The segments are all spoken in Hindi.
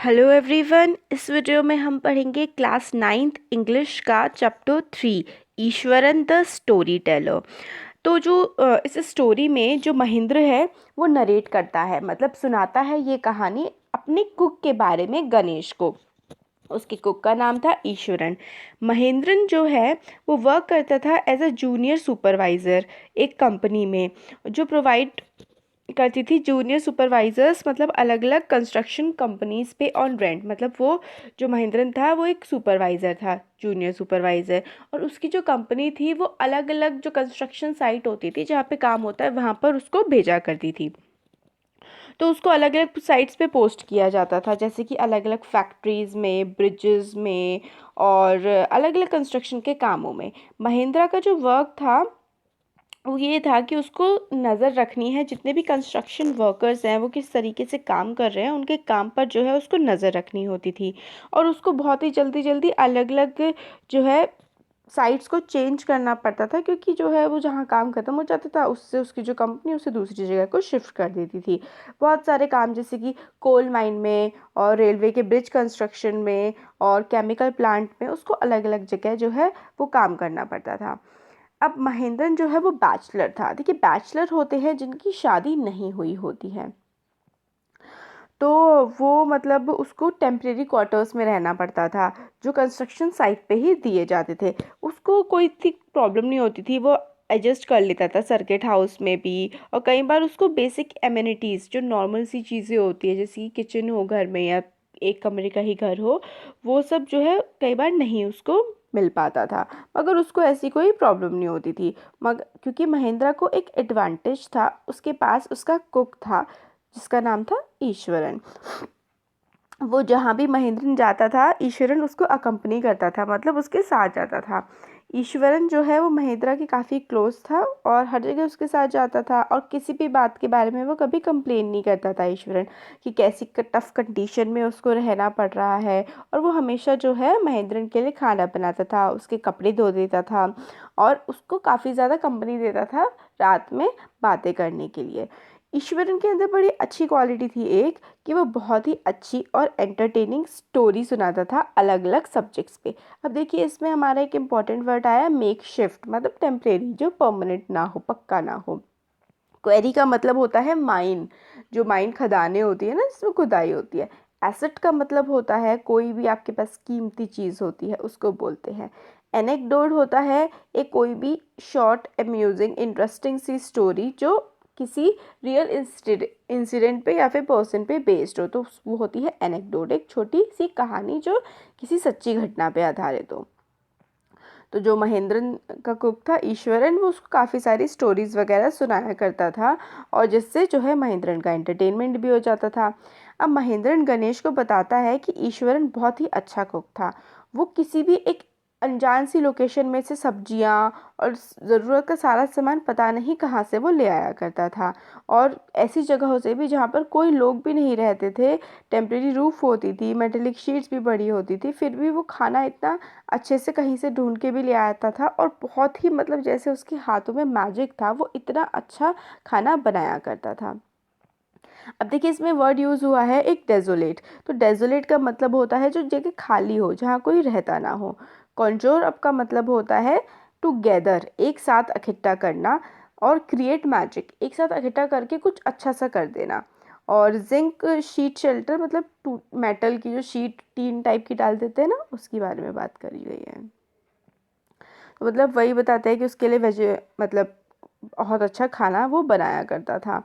Hello everyone. इस वीडियो में हम पढ़ेंगे क्लास 9th इंग्लिश का chapter 3 Eswaran the story teller. तो जो इस स्टोरी में जो महेंद्र है वो नरेट करता है, मतलब सुनाता है ये कहानी अपने कुक के बारे में, गणेश को। उसके कुक का नाम था ईश्वरन। महेंद्रन जो है वो वर्क करता था एज अ जूनियर सुपरवाइज़र एक कंपनी में, जो प्रोवाइड करती थी जूनियर सुपरवाइजर्स, मतलब अलग अलग कंस्ट्रक्शन कंपनीज पे ऑन रेंट। मतलब वो जो महेंद्रन था वो एक सुपरवाइज़र था, जूनियर सुपरवाइज़र। और उसकी जो कंपनी थी वो अलग अलग जो कंस्ट्रक्शन साइट होती थी जहाँ पे काम होता है वहाँ पर उसको भेजा करती थी। तो उसको अलग अलग साइट्स पे पोस्ट किया जाता था, जैसे कि अलग अलग फैक्ट्रीज़ में, ब्रिजेस में और अलग अलग कंस्ट्रक्शन के कामों में। महिंद्रा का जो वर्क था वो ये था कि उसको नज़र रखनी है, जितने भी कंस्ट्रक्शन वर्कर्स हैं वो किस तरीके से काम कर रहे हैं, उनके काम पर जो है उसको नज़र रखनी होती थी। और उसको बहुत ही जल्दी जल्दी अलग अलग जो है साइट्स को चेंज करना पड़ता था, क्योंकि जो है वो जहाँ काम ख़त्म हो जाता था उससे उसकी जो कंपनी उसे दूसरी जगह को शिफ्ट कर देती थी। बहुत सारे काम, जैसे कि कोल माइन में और रेलवे के ब्रिज कंस्ट्रक्शन में और केमिकल प्लांट में, उसको अलग अलग जगह जो है वो काम करना पड़ता था। अब महेंद्रन जो है वो बैचलर था। देखिए, बैचलर होते हैं जिनकी शादी नहीं हुई होती है, तो वो मतलब उसको टेम्परेरी क्वार्टर्स में रहना पड़ता था जो कंस्ट्रक्शन साइट पे ही दिए जाते थे। उसको कोई थी प्रॉब्लम नहीं होती थी, वो एडजस्ट कर लेता था सर्किट हाउस में भी। और कई बार उसको बेसिक एमिनिटीज़, जो नॉर्मल सी चीज़ें होती है, जैसे कि किचन हो घर में या एक कमरे का ही घर हो, वो सब जो है कई बार नहीं उसको मिल पाता था। मगर उसको ऐसी कोई प्रॉब्लम नहीं होती थी, मगर क्योंकि महेंद्रा को एक एडवांटेज था, उसके पास उसका कुक था जिसका नाम था ईश्वरन। वो जहाँ भी महेंद्रन जाता था ईश्वरन उसको अकम्पनी करता था, मतलब उसके साथ जाता था। ईश्वरन जो है वो महेंद्रा के काफ़ी क्लोज था और हर जगह उसके साथ जाता था, और किसी भी बात के बारे में वो कभी कंप्लेन नहीं करता था ईश्वरन, कि कैसी टफ कंडीशन में उसको रहना पड़ रहा है। और वो हमेशा जो है महेंद्रन के लिए खाना बनाता था, उसके कपड़े धो देता था और उसको काफ़ी ज़्यादा कंपनी देता था रात में बातें करने के लिए। ईश्वरन के अंदर बड़ी अच्छी क्वालिटी थी एक, कि वो बहुत ही अच्छी और एंटरटेनिंग स्टोरी सुनाता था अलग अलग सब्जेक्ट्स पे। अब देखिए, इसमें हमारा एक इम्पॉर्टेंट वर्ड आया मेक शिफ्ट, मतलब टेम्परेरी, जो परमानेंट ना हो, पक्का ना हो। क्वेरी का मतलब होता है माइन, जो माइन खदानें होती है ना, जिसमें खुदाई होती है। एसेट का मतलब होता है कोई भी आपके पास कीमती चीज़ होती है, उसको बोलते हैं। एनेक्डोट होता है एक कोई भी शॉर्ट, अम्यूजिंग, इंटरेस्टिंग सी स्टोरी जो किसी रियल इंसिडेंट पे या फिर पर्सन पे बेस्ड हो, तो वो होती है एनेक्डोट, एक छोटी सी कहानी जो किसी सच्ची घटना पे आधारित हो। तो जो महेंद्रन का कुक था ईश्वरन, वो उसको काफ़ी सारी स्टोरीज़ वगैरह सुनाया करता था, और जिससे जो है महेंद्रन का एंटरटेनमेंट भी हो जाता था। अब महेंद्रन गणेश को बताता है कि ईश्वरन बहुत ही अच्छा कुक था। वो किसी भी एक अनजान सी लोकेशन में से सब्जियां और ज़रूरत का सारा सामान पता नहीं कहाँ से वो ले आया करता था, और ऐसी जगहों से भी जहाँ पर कोई लोग भी नहीं रहते थे। टेम्परेरी रूफ होती थी, मेटेलिक शीट्स भी बड़ी होती थी, फिर भी वो खाना इतना अच्छे से कहीं से ढूंढ के भी ले आता था, और बहुत ही मतलब जैसे उसके हाथों में मैजिक था, वो इतना अच्छा खाना बनाया करता था। अब देखिए, इसमें वर्ड यूज़ हुआ है एक डेजोलेट। तो डेजोलेट का मतलब होता है जो जगह खाली हो, जहाँ कोई रहता ना हो। कॉन्जोर अप का मतलब होता है टू गैदर, एक साथ इकट्ठा करना। और क्रिएट मैजिक, एक साथ इकट्ठा करके कुछ अच्छा सा कर देना। और जिंक शीट शेल्टर, मतलब टू मेटल की जो शीट टीन टाइप की डाल देते हैं ना, उसके बारे में बात करी गई है। तो मतलब वही बताते हैं कि उसके लिए मतलब बहुत अच्छा खाना वो बनाया करता था।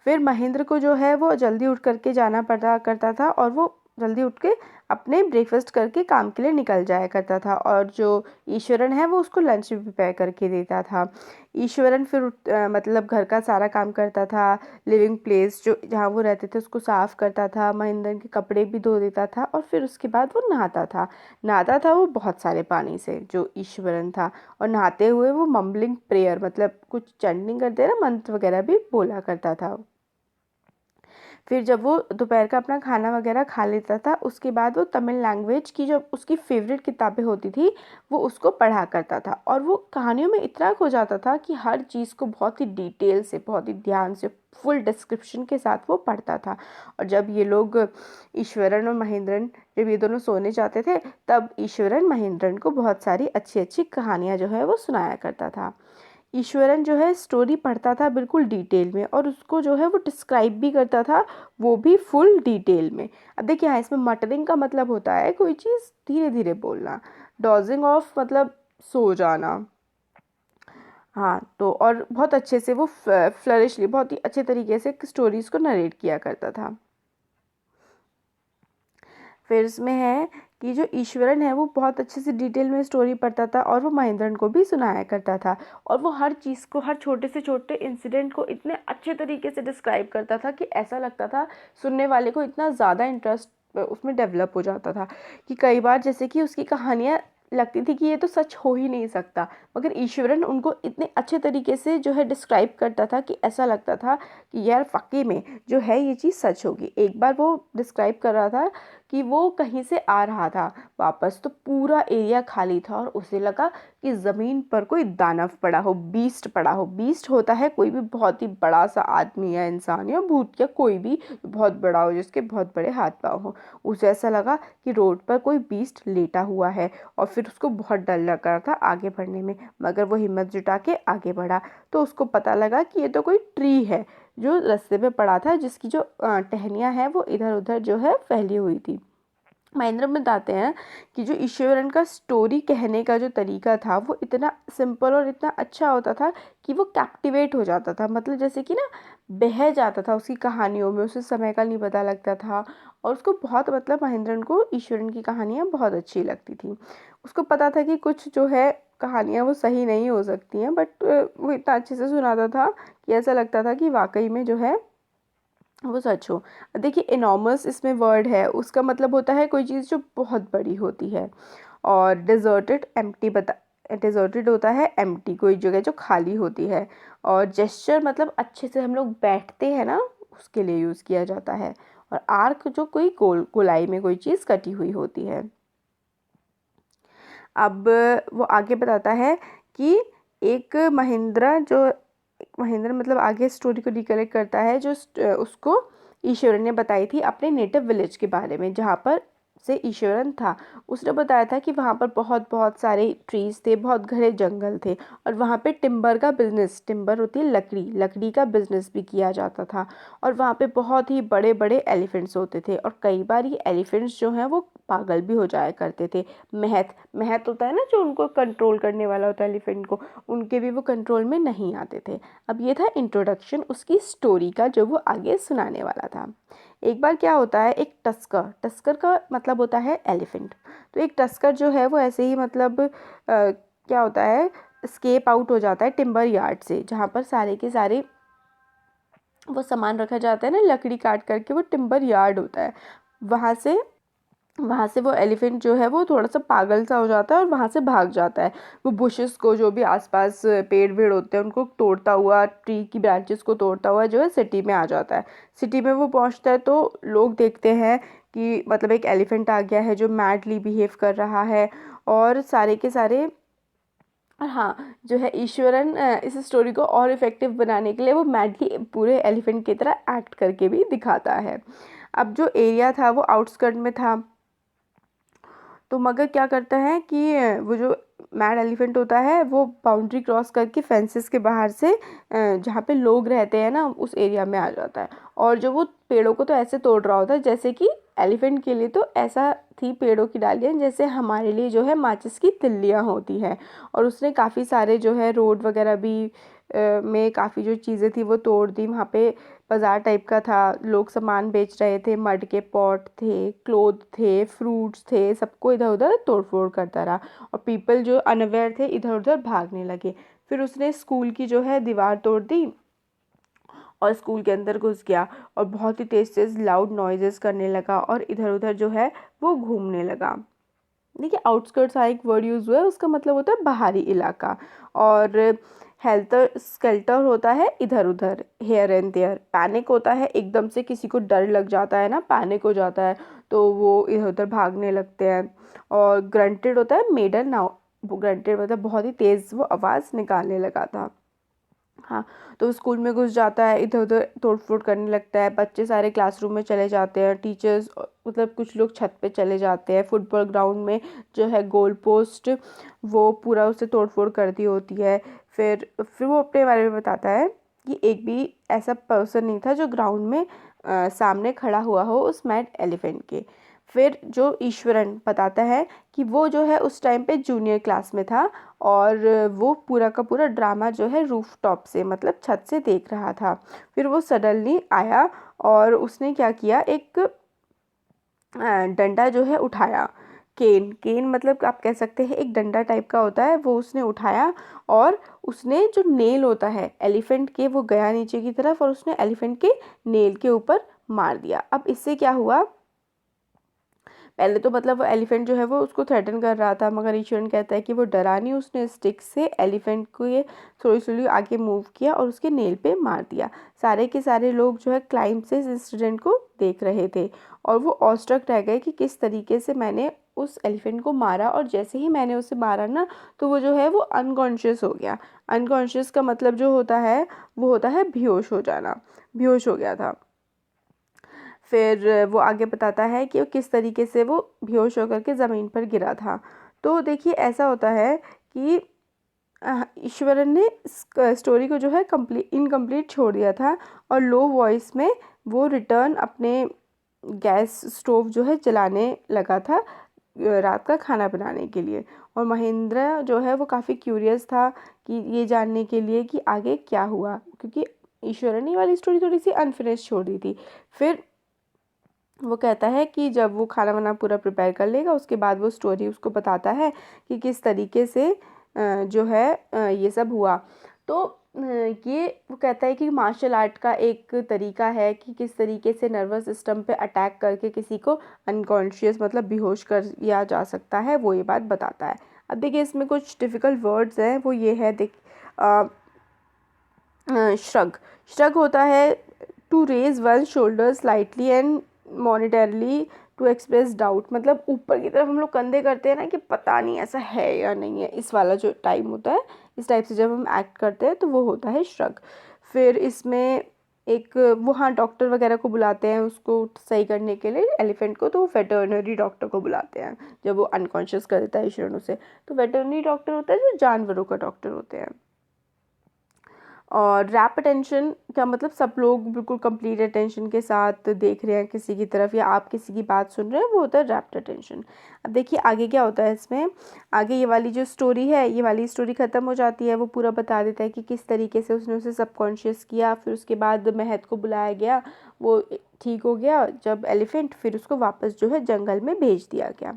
फिर महेंद्र को जो है वो जल्दी उठ करके जाना पड़ा करता था, और वो जल्दी उठ के अपने ब्रेकफास्ट करके काम के लिए निकल जाया करता था, और जो ईश्वरन है वो उसको लंच भी प्रिपेयर करके देता था। ईश्वरन फिर मतलब घर का सारा काम करता था, लिविंग प्लेस जो जहाँ वो रहते थे उसको साफ़ करता था, महेंद्र के कपड़े भी धो देता था, और फिर उसके बाद वो नहाता था वो बहुत सारे पानी से, जो ईश्वरन था। और नहाते हुए वो मम्बलिंग प्रेयर, मतलब कुछ चैंटिंग करते हैं ना, मंत्र वगैरह भी बोला करता था। फिर जब वो दोपहर का अपना खाना वगैरह खा लेता था उसके बाद वो तमिल लैंग्वेज की जो उसकी फेवरेट किताबें होती थी वो उसको पढ़ा करता था, और वो कहानियों में इतना खो जाता था कि हर चीज़ को बहुत ही डिटेल से, बहुत ही ध्यान से, फुल डिस्क्रिप्शन के साथ वो पढ़ता था। और जब ये लोग ईश्वरन और महेंद्रन, जब ये दोनों सोने जाते थे, तब ईश्वरन महेंद्रन को बहुत सारी अच्छी अच्छी कहानियाँ जो है वो सुनाया करता था। ईश्वरन जो है स्टोरी पढ़ता था बिल्कुल डिटेल में, और उसको जो है वो डिस्क्राइब भी करता था, वो भी फुल डिटेल में। अब देखिए, हाँ, इसमें मटरिंग का मतलब होता है कोई चीज़ धीरे धीरे बोलना, डॉजिंग ऑफ मतलब सो जाना। हाँ, तो और बहुत अच्छे से वो फ्लरिशली, बहुत ही अच्छे तरीके से स्टोरीज को नरेट किया करता था। फिर इसमें है कि जो ईश्वरन है वो बहुत अच्छे से डिटेल में स्टोरी पढ़ता था, और वो महेंद्रन को भी सुनाया करता था, और वो हर चीज़ को, हर छोटे से छोटे इंसिडेंट को इतने अच्छे तरीके से डिस्क्राइब करता था कि ऐसा लगता था सुनने वाले को, इतना ज़्यादा इंटरेस्ट उसमें डेवलप हो जाता था कि कई बार जैसे कि उसकी कहानियाँ लगती थी कि ये तो सच हो ही नहीं सकता, मगर ईश्वरन उनको इतने अच्छे तरीके से जो है डिस्क्राइब करता था कि ऐसा लगता था कि यार वाकई में जो है ये चीज़ सच होगी। एक बार वो डिस्क्राइब कर रहा था कि वो कहीं से आ रहा था वापस, तो पूरा एरिया खाली था और उसे लगा कि ज़मीन पर कोई दानव पड़ा हो, बीस्ट पड़ा हो। बीस्ट होता है कोई भी बहुत ही बड़ा सा आदमी या इंसान या भूत या कोई भी बहुत बड़ा हो, जिसके बहुत बड़े हाथ पाँव हो। उसे ऐसा लगा कि रोड पर कोई बीस्ट लेटा हुआ है, और फिर उसको बहुत डर लग रहा था आगे बढ़ने में, मगर वो हिम्मत जुटा के आगे बढ़ा। तो उसको पता लगा कि ये तो कोई ट्री है जो रास्ते पे पड़ा था, जिसकी जो टहनियाँ हैं वो इधर उधर जो है फैली हुई थी। महेंद्र बताते हैं कि जो ईश्वरन का स्टोरी कहने का जो तरीका था वो इतना सिंपल और इतना अच्छा होता था कि वो कैप्टिवेट हो जाता था, मतलब जैसे कि ना बह जाता था उसकी कहानियों में, उसे समय का नहीं पता लगता था। और उसको बहुत, मतलब महेंद्रन को ईश्वरन की कहानियाँ बहुत अच्छी लगती थी। उसको पता था कि कुछ जो है कहानियाँ वो सही नहीं हो सकती हैं, बट वो इतना अच्छे से सुनाता था कि ऐसा लगता था कि वाकई में जो है वो सच हो। देखिए, इनॉर्मस इसमें वर्ड है, उसका मतलब होता है कोई चीज़ जो बहुत बड़ी होती है। और डिजर्टेड एम्प्टी डिजर्टेड होता है एम्प्टी, कोई जगह जो खाली होती है। और जेस्चर मतलब अच्छे से हम लोग बैठते हैं ना, उसके लिए यूज़ किया जाता है। और आर्क जो कोई गोलाई में कोई चीज़ कटी हुई होती है। अब वो आगे बताता है कि एक महिंद्रा मतलब आगे स्टोरी को रिकलेक्ट करता है जो उसको ईश्वरन ने बताई थी अपने नेटिव विलेज के बारे में, जहाँ पर से ईश्वरन था। उसने बताया था कि वहाँ पर बहुत बहुत सारे ट्रीज थे, बहुत घने जंगल थे, और वहाँ पे टिम्बर का बिजनेस, टिम्बर होती है लकड़ी, लकड़ी का बिजनेस भी किया जाता था। और वहाँ पे बहुत ही बड़े बड़े एलिफेंट्स होते थे, और कई बार ये एलिफेंट्स जो हैं वो पागल भी हो जाया करते थे। महत महत होता है ना, जो उनको कंट्रोल करने वाला होता है एलिफेंट को, उनके भी वो कंट्रोल में नहीं आते थे। अब ये था इंट्रोडक्शन उसकी स्टोरी का जो वो आगे सुनाने वाला था। एक बार क्या होता है, एक टस्कर, टस्कर का मतलब होता है एलिफेंट। तो एक टस्कर जो है वो ऐसे ही मतलब क्या होता है, स्केप आउट हो जाता है टिम्बर यार्ड से, जहाँ पर सारे के सारे वो सामान रखा जाता है ना, लकड़ी काट करके, वो टिम्बर यार्ड होता है। वहाँ से वो एलिफेंट जो है वो थोड़ा सा पागल सा हो जाता है और वहाँ से भाग जाता है। वो बुशेस को, जो भी आसपास पेड़ वेड़ होते हैं उनको तोड़ता हुआ, ट्री की ब्रांचेस को तोड़ता हुआ जो है सिटी में आ जाता है। सिटी में वो पहुँचता है तो लोग देखते हैं कि मतलब एक एलिफेंट आ गया है जो मैडली बिहेव कर रहा है, और सारे के सारे। और हाँ, जो है ईश्वरन इस स्टोरी को और इफ़ेक्टिव बनाने के लिए वो मैडली पूरे एलिफेंट की तरह एक्ट करके भी दिखाता है। अब जो एरिया था वो आउटस्कर्ट में था, तो मगर क्या करता है कि वो जो मैड एलिफेंट होता है वो बाउंड्री क्रॉस करके फेंसेस के बाहर से जहाँ पे लोग रहते हैं ना उस एरिया में आ जाता है। और जो वो पेड़ों को तो ऐसे तोड़ रहा होता है जैसे कि एलिफेंट के लिए तो ऐसा थी पेड़ों की डालियाँ जैसे हमारे लिए जो है माचिस की तिल्लियाँ होती हैं। और उसने काफ़ी सारे जो है रोड वगैरह भी में काफ़ी जो चीज़ें थी वो तोड़ दी। वहाँ पे बाज़ार टाइप का था, लोग सामान बेच रहे थे, मड के पॉट थे, क्लोथ थे, फ्रूट्स थे, सबको इधर उधर तोड़ फोड़ करता रहा। और पीपल जो अनअवेयर थे इधर उधर भागने लगे। फिर उसने स्कूल की जो है दीवार तोड़ दी और स्कूल के अंदर घुस गया, और बहुत ही तेज़ तेज़ लाउड नॉइजेस करने लगा और इधर उधर जो है वो घूमने लगा। देखिए, आउटस्कर्ट्स एक वर्ड यूज़ हुआ है, उसका मतलब होता है बाहरी इलाका। और हेल्टर स्केल्टर होता है इधर उधर, हेयर एंड देयर। पैनिक होता है एकदम से किसी को डर लग जाता है ना, पैनिक हो जाता है तो वो इधर उधर भागने लगते हैं। और ग्रंटेड होता है मेडल नाउ, वो ग्रंटेड मतलब बहुत ही तेज़ वो आवाज़ निकालने लगा था। हाँ, तो वो स्कूल में घुस जाता है, इधर उधर तोड़ फोड़ करने लगता है। बच्चे सारे क्लासरूम में चले जाते हैं, टीचर्स मतलब कुछ लोग छत पे चले जाते हैं। फुटबॉल ग्राउंड में जो है गोल पोस्ट वो पूरा उसे तोड़ फोड़ कर दी होती है। फिर वो अपने बारे में बताता है कि एक भी ऐसा पर्सन नहीं था जो ग्राउंड में सामने खड़ा हुआ हो उस मैड एलिफेंट के। फिर जो ईश्वरन बताता है कि वो जो है उस टाइम पे जूनियर क्लास में था और वो पूरा का पूरा ड्रामा जो है रूफ टॉप से मतलब छत से देख रहा था। फिर वो सडनली आया और उसने क्या किया, एक डंडा जो है उठाया। केन, केन मतलब आप कह सकते हैं एक डंडा टाइप का होता है, वो उसने उठाया और उसने जो नेल होता है एलिफेंट के वो गया नीचे की तरफ और उसने एलिफेंट के नेल के ऊपर मार दिया। अब इससे क्या हुआ, पहले तो मतलब वो एलिफेंट जो है वो उसको थ्रेटन कर रहा था, मगर ईश्वरन कहता है कि वो डरा नहीं, उसने स्टिक से एलिफेंट को ये थोड़ी थोड़ी आगे मूव किया और उसके नेल पे मार दिया। सारे के सारे लोग जो है क्लाइंब से इस इंसिडेंट को देख रहे थे और वो ऑस्ट्रक रह गए कि किस तरीके से मैंने उस एलिफेंट को मारा। और जैसे ही मैंने उसे मारा ना तो वो जो है वो अनकॉन्शियस हो गया। अनकॉन्शियस का मतलब जो होता है वो होता है बेहोश हो जाना, बेहोश हो गया था। फिर वो आगे बताता है कि वो किस तरीके से वो बेहोश होकर के ज़मीन पर गिरा था। तो देखिए ऐसा होता है कि ईश्वरन ने स्टोरी को जो है इनकम्प्लीट छोड़ दिया था और लो वॉइस में वो रिटर्न अपने गैस स्टोव जो है जलाने लगा था रात का खाना बनाने के लिए। और महेंद्र जो है वो काफ़ी क्यूरियस था कि ये जानने के लिए कि आगे क्या हुआ, क्योंकि ईश्वरन ने वाली स्टोरी थोड़ी सी अनफिनिश छोड़ दी थी। फिर वो कहता है कि जब वो खाना वाना पूरा प्रिपेयर कर लेगा उसके बाद वो स्टोरी उसको बताता है कि किस तरीके से जो है ये सब हुआ। तो ये वो कहता है कि मार्शल आर्ट का एक तरीका है कि किस तरीके से नर्वस सिस्टम पे अटैक करके किसी को अनकॉन्शियस मतलब बेहोश कर दिया जा सकता है, वो ये बात बताता है। अब देखिए इसमें कुछ डिफ़िकल्ट वर्ड्स हैं, वो ये है श्रग। श्रग होता है to raise one shoulder slightly and momentarily to express doubt, मतलब ऊपर की तरफ हम लोग कंधे करते हैं ना कि पता नहीं ऐसा है या नहीं है, इस वाला जो टाइम होता है इस टाइप से जब हम एक्ट करते हैं तो वो होता है श्रग। फिर इसमें एक वो हाँ डॉक्टर वगैरह को बुलाते हैं उसको सही करने के लिए एलिफेंट को, तो वो वेटरनरी डॉक्टर को बुलाते हैं जब वो अनकॉन्शियस कर देता है ईश्वरन उसे। तो वेटरनरी डॉक्टर होता है जो जानवरों का डॉक्टर होते हैं। और रैप अटेंशन का मतलब सब लोग बिल्कुल कंप्लीट अटेंशन के साथ देख रहे हैं किसी की तरफ या आप किसी की बात सुन रहे हैं, वो होता है रैप्ट अटेंशन। अब देखिए आगे क्या होता है इसमें, आगे ये वाली जो स्टोरी है ये वाली स्टोरी ख़त्म हो जाती है, वो पूरा बता देता है कि किस तरीके से उसने उसे सबकॉन्शियस किया। फिर उसके बाद महत को बुलाया गया, वो ठीक हो गया जब एलिफेंट, फिर उसको वापस जो है जंगल में भेज दिया गया।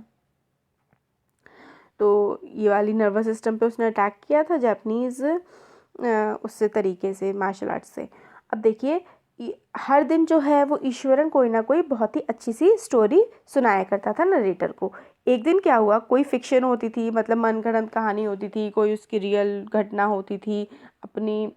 तो ये वाली नर्वस सिस्टम पे उसने अटैक किया था जापानीज़ उससे तरीके से मार्शल आर्ट से। अब देखिए हर दिन जो है वो ईश्वरन कोई ना कोई बहुत ही अच्छी सी स्टोरी सुनाया करता था नरेटर को। एक दिन क्या हुआ, कोई फिक्शन होती थी मतलब मनगढ़ंत कहानी होती थी, कोई उसकी रियल घटना होती थी अपनी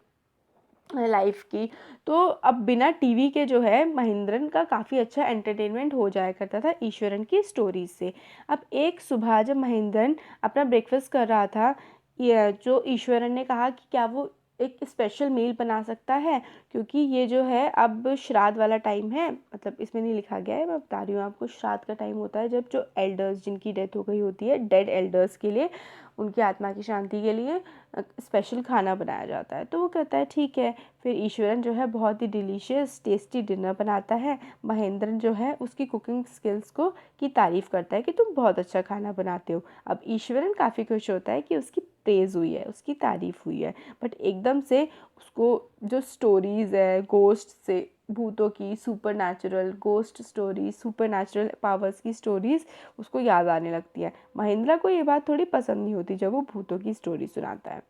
लाइफ की। तो अब बिना टीवी के जो है महेंद्रन का काफ़ी अच्छा एंटरटेनमेंट हो जाया करता था ईश्वरन की स्टोरीज से। अब एक सुबह जब महेंद्रन अपना ब्रेकफास्ट कर रहा था, ये जो ईश्वरन ने कहा कि क्या वो एक स्पेशल मील बना सकता है, क्योंकि ये जो है अब श्राद्ध वाला टाइम है, मतलब इसमें नहीं लिखा गया है मैं बता रही हूँ आपको। श्राद्ध का टाइम होता है जब जो एल्डर्स जिनकी डेथ हो गई होती है, डेड एल्डर्स के लिए, उनकी आत्मा की शांति के लिए स्पेशल खाना बनाया जाता है। तो वो कहता है ठीक है। फिर ईश्वरन जो है बहुत ही डिलीशियस टेस्टी डिनर बनाता है। महेंद्रन जो है उसकी कुकिंग स्किल्स को की तारीफ़ करता है कि तुम बहुत अच्छा खाना बनाते हो। अब ईश्वरन काफ़ी खुश होता है कि उसकी प्रेज़ हुई है, उसकी तारीफ़ हुई है। बट एकदम से उसको जो स्टोरीज़ है गोस्ट से, भूतों की, super natural ghost stories, super natural powers की स्टोरीज़ उसको याद आने लगती है। महेंद्र को ये बात थोड़ी पसंद नहीं होती जब वो भूतों की स्टोरी सुनाता है।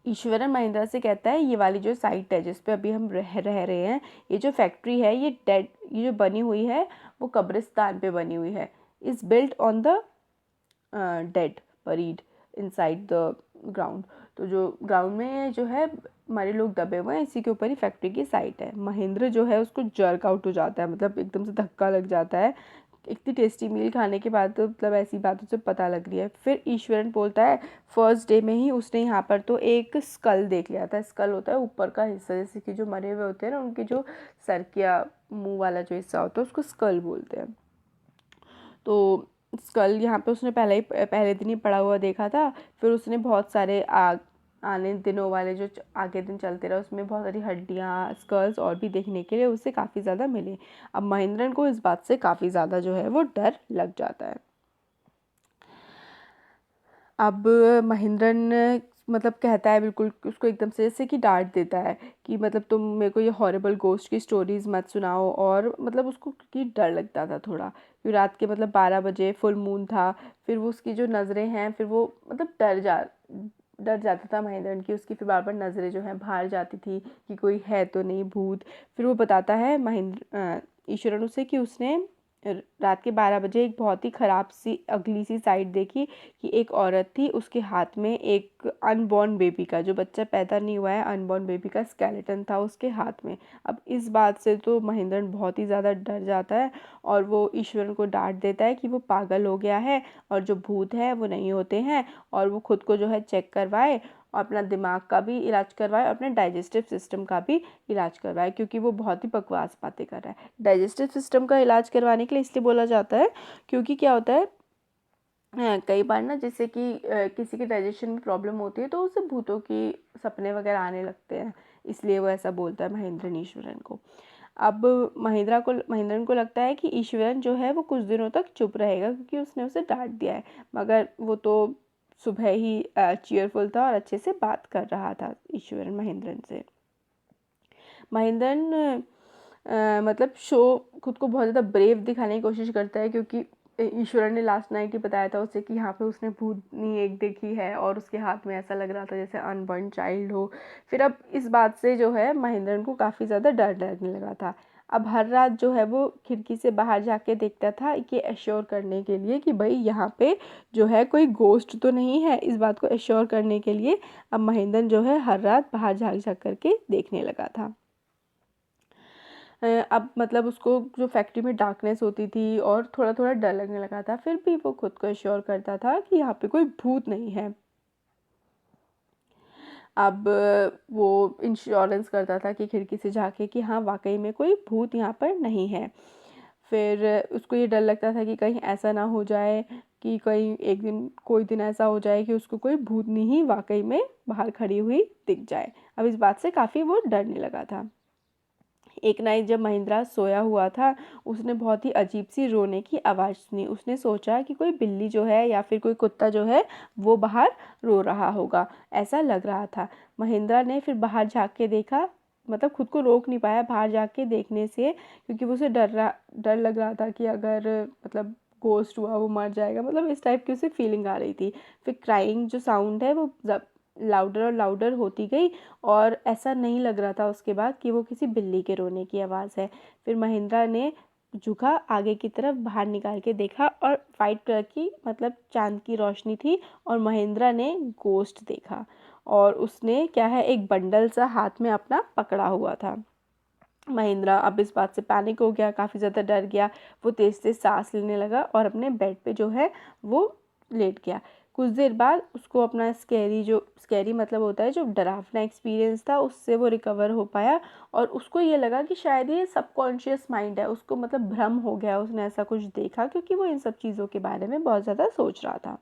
ईश्वरन महेंद्र से कहता है ये वाली जो साइट है जिस पे अभी हम रह रहे हैं, ये जो फैक्ट्री है ये डेड, ये जो बनी हुई है वो कब्रिस्तान पे बनी हुई है, is built on the dead buried inside the ground. तो जो ग्राउंड में जो है मरे लोग दबे हुए हैं, इसी के ऊपर ही फैक्ट्री की साइट है। महेंद्र जो है उसको जर्क आउट हो जाता है, मतलब एकदम से धक्का लग जाता है। इतनी टेस्टी मील खाने के बाद तो मतलब ऐसी बातों से पता लग रही है। फिर ईश्वरन बोलता है फर्स्ट डे में ही उसने यहाँ पर तो एक स्कल देख लिया था। स्कल होता है ऊपर का हिस्सा, जैसे कि जो मरे हुए होते हैं ना उनके जो सर या मुंह वाला जो हिस्सा होता है उसको स्कल बोलते हैं। तो स्कल यहाँ पे उसने पहले दिन ही पड़ा हुआ देखा था। फिर उसने बहुत सारे आने दिनों वाले जो आगे दिन चलते रहे उसमें बहुत सारी हड्डियाँ स्कल्स और भी देखने के लिए उसे काफ़ी ज़्यादा मिले। अब महेंद्रन को इस बात से काफ़ी ज़्यादा जो है वो डर लग जाता है। अब महेंद्रन मतलब कहता है बिल्कुल उसको एकदम से जैसे कि डांट देता है कि मतलब तुम मेरे को ये हॉरिबल गोस्ट की स्टोरीज मत सुनाओ। और मतलब उसको क्योंकि डर लगता था थोड़ा, क्योंकि रात के मतलब 12 बजे फुल मून था। फिर वो उसकी जो नज़रें हैं फिर वो मतलब डर जाता था महेंद्रन की। उसकी फिर बार बार नज़रें जो हैं बाहर जाती थी कि कोई है तो नहीं भूत। फिर वो बताता है ईश्वरन उसे कि उसने रात के 12 बजे एक बहुत ही ख़राब सी अगली सी साइट देखी कि एक औरत थी, उसके हाथ में एक अनबॉर्न बेबी का, जो बच्चा पैदा नहीं हुआ है, अनबॉर्न बेबी का स्केलेटन था उसके हाथ में। अब इस बात से तो महेंद्रन बहुत ही ज़्यादा डर जाता है और वो ईश्वरन को डांट देता है कि वो पागल हो गया है और जो भूत है वो नहीं होते हैं, और वो खुद को जो है चेक करवाए और अपना दिमाग का भी इलाज करवाए और अपने डाइजेस्टिव सिस्टम का भी इलाज करवाए, क्योंकि वो बहुत ही बकवास बातें कर रहा है। डाइजेस्टिव सिस्टम का इलाज करवाने के लिए इसलिए बोला जाता है क्योंकि क्या होता है कई बार ना जैसे कि किसी के डाइजेशन में प्रॉब्लम होती है तो उसे भूतों की सपने वगैरह आने लगते हैं, इसलिए वो ऐसा बोलता है महेंद्रन ईश्वरन को। अब महेंद्रन को लगता है कि ईश्वरन जो है वो कुछ दिनों तक चुप रहेगा क्योंकि उसने उसे डांट दिया है, मगर वो तो सुबह ही चीयरफुल था और अच्छे से बात कर रहा था ईश्वरन महेंद्रन से। महेंद्रन मतलब शो खुद को बहुत ज़्यादा ब्रेव दिखाने की कोशिश करता है, क्योंकि ईश्वर ने लास्ट नाइट ही बताया था उसे कि यहाँ पे उसने भूतनी एक देखी है और उसके हाथ में ऐसा लग रहा था जैसे अनबर्न चाइल्ड हो। फिर अब इस बात से जो है महेंद्रन को काफ़ी ज़्यादा डर लगने लगा था। अब हर रात जो है वो खिड़की से बाहर जाके देखता था ये एश्योर करने के लिए कि भाई यहाँ पे जो है कोई गोस्ट तो नहीं है। इस बात को एश्योर करने के लिए अब महेंद्रन जो है हर रात बाहर झाँक झाँक करके देखने लगा था। अब मतलब उसको जो फैक्ट्री में डार्कनेस होती थी और थोड़ा थोड़ा डर लगने लगा था, फिर भी वो खुद को एश्योर करता था कि यहाँ पे कोई भूत नहीं है। अब वो इंश्योरेंस करता था कि खिड़की से झाँके कि हाँ वाकई में कोई भूत यहाँ पर नहीं है। फिर उसको ये डर लगता था कि कहीं ऐसा ना हो जाए कि कहीं एक दिन कोई दिन ऐसा हो जाए कि उसको कोई भूतनी ही वाकई में बाहर खड़ी हुई दिख जाए। अब इस बात से काफ़ी वो डरने लगा था। एक नाइट जब महिंद्रा सोया हुआ था उसने बहुत ही अजीब सी रोने की आवाज़ सुनी। उसने सोचा कि कोई बिल्ली जो है या फिर कोई कुत्ता जो है वो बाहर रो रहा होगा, ऐसा लग रहा था। महिंद्रा ने फिर बाहर झाँक के देखा, मतलब खुद को रोक नहीं पाया बाहर जाके देखने से, क्योंकि वो उसे डर लग रहा था कि अगर मतलब गोस्ट हुआ वो मर जाएगा, मतलब इस टाइप की उसे फीलिंग आ रही थी। फिर क्राइंग जो साउंड है वो लाउडर और लाउडर होती गई और ऐसा नहीं लग रहा था उसके बाद कि वो किसी बिल्ली के रोने की आवाज़ है। फिर महिंद्रा ने झुका आगे की तरफ बाहर निकाल के देखा और वाइट कलर की मतलब चांद की रोशनी थी और महिंद्रा ने गोस्ट देखा और उसने क्या है एक बंडल सा हाथ में अपना पकड़ा हुआ था। महिंद्रा अब इस बात से पैनिक हो गया, काफ़ी ज़्यादा डर गया। वो तेज़ तेज़ सांस लेने लगा और अपने बेड पे जो है वो लेट गया। कुछ देर बाद उसको अपना स्कैरी मतलब होता है जो डरावना एक्सपीरियंस था उससे वो रिकवर हो पाया और उसको ये लगा कि शायद ये सबकॉन्शियस माइंड है, उसको मतलब भ्रम हो गया, उसने ऐसा कुछ देखा क्योंकि वो इन सब चीज़ों के बारे में बहुत ज़्यादा सोच रहा था।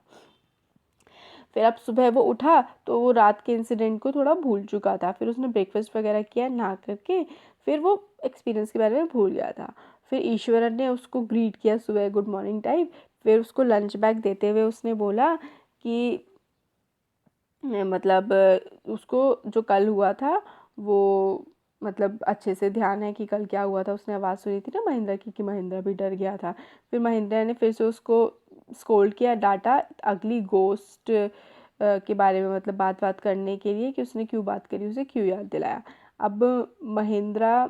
फिर अब सुबह वो उठा तो वो रात के इंसिडेंट को थोड़ा भूल चुका था। फिर उसने ब्रेकफास्ट वगैरह किया नहा करके, फिर वो एक्सपीरियंस के बारे में भूल गया था। फिर ईश्वरन ने उसको ग्रीट किया सुबह गुड मॉर्निंग टाइप। फिर उसको लंच बैग देते हुए उसने बोला कि मतलब उसको जो कल हुआ था वो मतलब अच्छे से ध्यान है कि कल क्या हुआ था। उसने आवाज़ सुनी थी ना महिंद्रा की कि महिंद्रा भी डर गया था। फिर महिंद्रा ने फिर से उसको स्कोल्ड किया, डांटा अगली गोस्ट के बारे में मतलब बात करने के लिए कि उसने क्यों बात करी, उसे क्यों याद दिलाया। अब महिंद्रा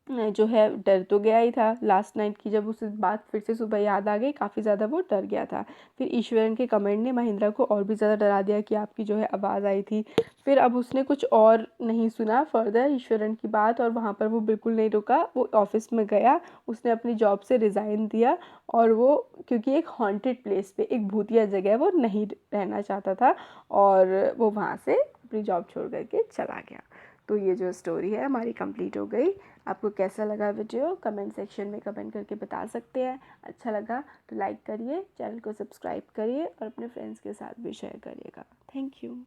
जो है डर तो गया ही था लास्ट नाइट की, जब उसे बात फिर से सुबह याद आ गई, काफ़ी ज़्यादा वो डर गया था। फिर ईश्वरन के कमेंट ने महिंद्रा को और भी ज़्यादा डरा दिया कि आपकी जो है आवाज़ आई थी। फिर अब उसने कुछ और नहीं सुना फर्दर ईश्वरन की बात, और वहाँ पर वो बिल्कुल नहीं रुका, वो ऑफिस में गया, उसने अपनी जॉब से रिज़ाइन दिया, और वो क्योंकि एक हॉन्टेड प्लेस पे, एक भूतिया जगह वो नहीं रहना चाहता था, और वो वहाँ से अपनी जॉब छोड़ करके चला गया। तो ये जो स्टोरी है हमारी कंप्लीट हो गई। आपको कैसा लगा वीडियो कमेंट सेक्शन में कमेंट करके बता सकते हैं। अच्छा लगा तो लाइक करिए, चैनल को सब्सक्राइब करिए और अपने फ्रेंड्स के साथ भी शेयर करिएगा। Thank you.